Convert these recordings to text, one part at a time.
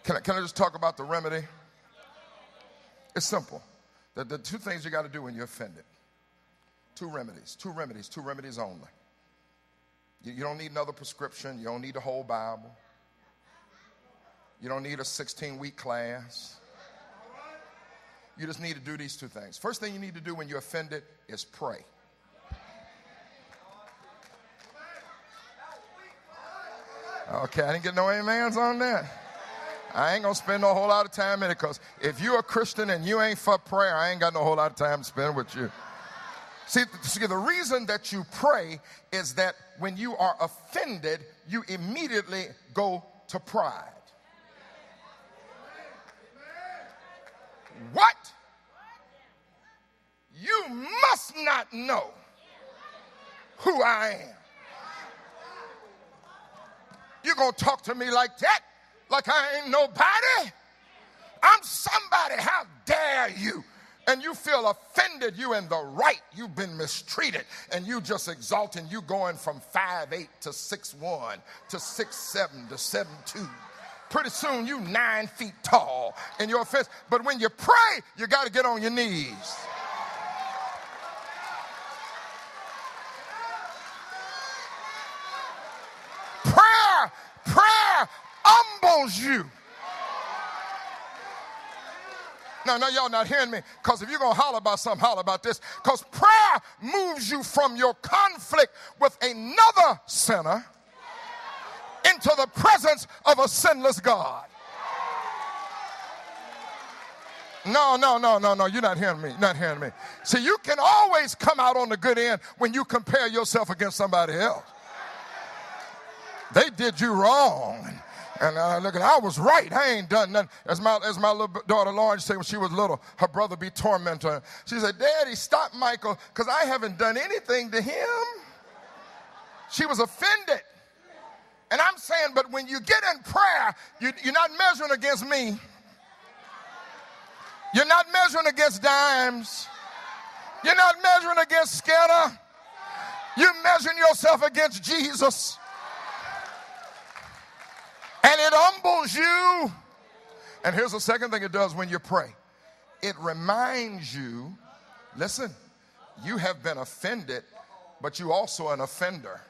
Can I just talk about the remedy? It's simple. The two things you got to do when you're offended. Two remedies only. You don't need another prescription. You don't need the whole Bible. You don't need a 16-week class. You just need to do these two things. First thing you need to do when you're offended is pray. Okay, I didn't get no amens on that. I ain't going to spend no whole lot of time in it, because if you're a Christian and you ain't for prayer, I ain't got no whole lot of time to spend with you. See, the reason that you pray is that when you are offended, you immediately go to pride. What? You must not know who I am. You're going to talk to me like that? Like I ain't nobody? I'm somebody. How dare you? And you feel offended. You in the right. You've been mistreated. And you just exalting. You going from 5'8" to 6'1" to 6'7" to 7'2". Pretty soon you 9 feet tall in your offense. But when you pray, you got to get on your knees. Prayer humbles you. No, y'all not hearing me. Because if you're going to holler about something, holler about this. Because prayer moves you from your conflict with another sinner into the presence of a sinless God. No, you're not hearing me. Not hearing me. See, you can always come out on the good end when you compare yourself against somebody else. They did you wrong. And look, I was right. I ain't done nothing. As my little daughter Lauren said when she was little, her brother be tormenting her. She said, Daddy, stop Michael, because I haven't done anything to him. She was offended. And I'm saying, but when you get in prayer, you're not measuring against me. You're not measuring against dimes. You're not measuring against Skinner. You're measuring yourself against Jesus. And it humbles you. And here's the second thing it does when you pray. It reminds you, listen, you have been offended, but you also an offender.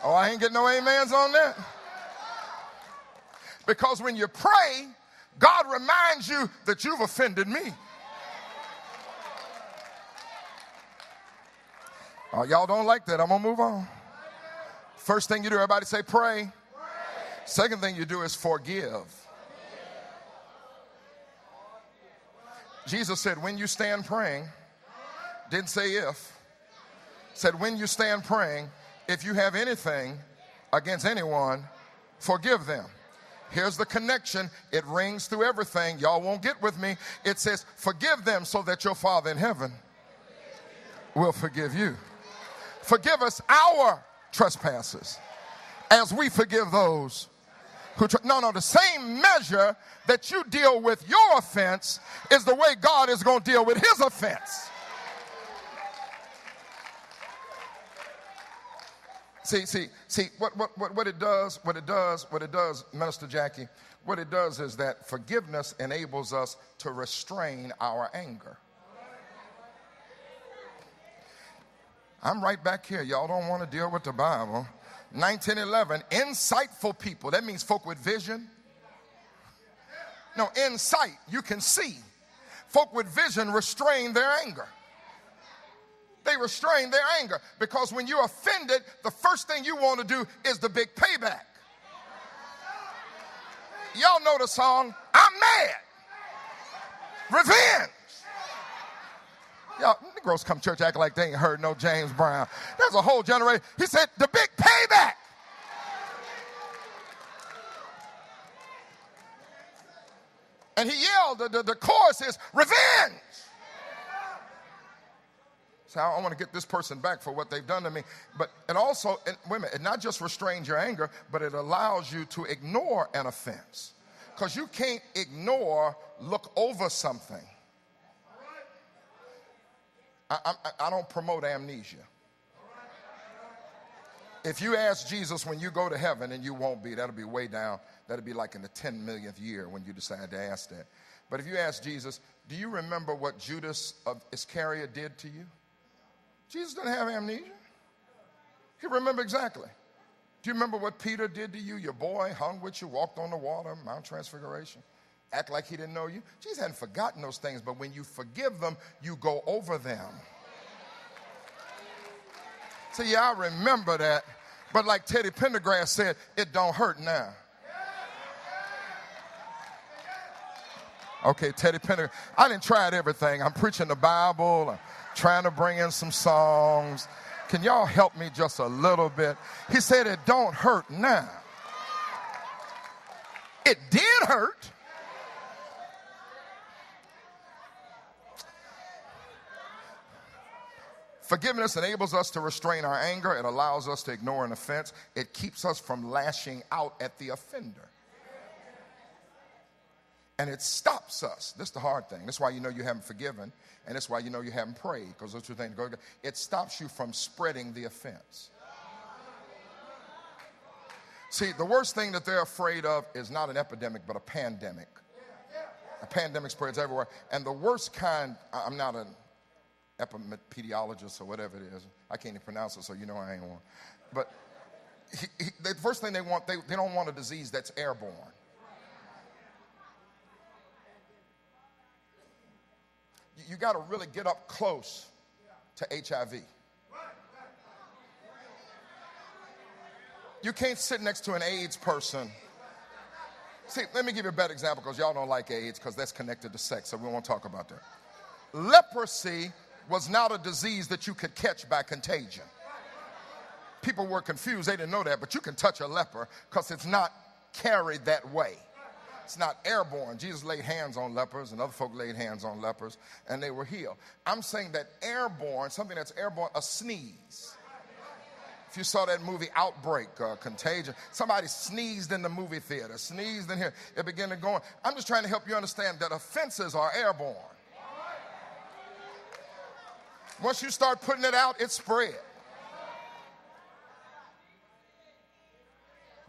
Oh, I ain't getting no amens on that. Because when you pray, God reminds you that you've offended me. Oh, y'all don't like that. I'm going to move on. First thing you do, everybody say pray. Second thing you do is forgive. Jesus said, when you stand praying, didn't say if, said when you stand praying, if you have anything against anyone, forgive them. Here's the connection. It rings through everything. Y'all won't get with me. It says, forgive them so that your Father in heaven will forgive you. Forgive us our trespasses as we forgive those who the same measure that you deal with your offense is the way God is going to deal with his offense. See what it does, Minister Jackie, what it does is that forgiveness enables us to restrain our anger. I'm right back here. Y'all don't want to deal with the Bible. 1911, insightful people. That means folk with vision. No, insight, you can see. Folk with vision restrain their anger. They restrain their anger because when you're offended, the first thing you want to do is the big payback. Y'all know the song, I'm mad. Revenge. Y'all, Negroes come to church acting like they ain't heard no James Brown. There's a whole generation. He said, the big payback. And he yelled, the chorus is, revenge. So I want to get this person back for what they've done to me. But it also, wait a minute, it not just restrains your anger, but it allows you to ignore an offense. Because you can't look over something. I don't promote amnesia. If you ask Jesus when you go to heaven, and you won't be, that'll be way down. That'll be like in the 10 millionth year when you decide to ask that. But if you ask Jesus, do you remember what Judas of Iscariot did to you? Jesus doesn't have amnesia. He remembered exactly. Do you remember what Peter did to you? Your boy hung with you, walked on the water, Mount Transfiguration. Act like he didn't know you. Jesus hadn't forgotten those things, but when you forgive them, you go over them. So yeah, I remember that. But like Teddy Pendergrass said, it don't hurt now. Okay, Teddy Pendergrass. I didn't try everything. I'm preaching the Bible. I'm trying to bring in some songs. Can y'all help me just a little bit? He said it don't hurt now. It did hurt. Forgiveness enables us to restrain our anger. It allows us to ignore an offense. It keeps us from lashing out at the offender. And it stops us. This is the hard thing. That's why you know you haven't forgiven. And that's why you know you haven't prayed. Because those two things go together. It stops you from spreading the offense. See, the worst thing that they're afraid of is not an epidemic, but a pandemic. A pandemic spreads everywhere. And the worst kind, I'm not an epidemiologist or whatever it is. I can't even pronounce it, so you know I ain't one. But the first thing they want, they don't want a disease that's airborne. You got to really get up close to HIV. You can't sit next to an AIDS person. See, let me give you a better example because y'all don't like AIDS because that's connected to sex, so we won't talk about that. Leprosy was not a disease that you could catch by contagion. People were confused. They didn't know that, but you can touch a leper because it's not carried that way. It's not airborne. Jesus laid hands on lepers and other folk laid hands on lepers and they were healed. I'm saying that airborne, something that's airborne, a sneeze. If you saw that movie Outbreak, Contagion, somebody sneezed in the movie theater, sneezed in here, it began to go on. I'm just trying to help you understand that offenses are airborne. Once you start putting it out, it spread.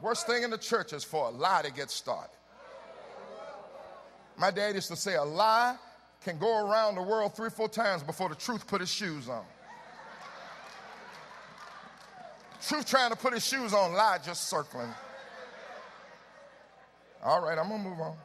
Worst thing in the church is for a lie to get started. My dad used to say a lie can go around the world 3 or 4 times before the truth put his shoes on. Truth trying to put his shoes on, lie just circling. All right, I'm going to move on.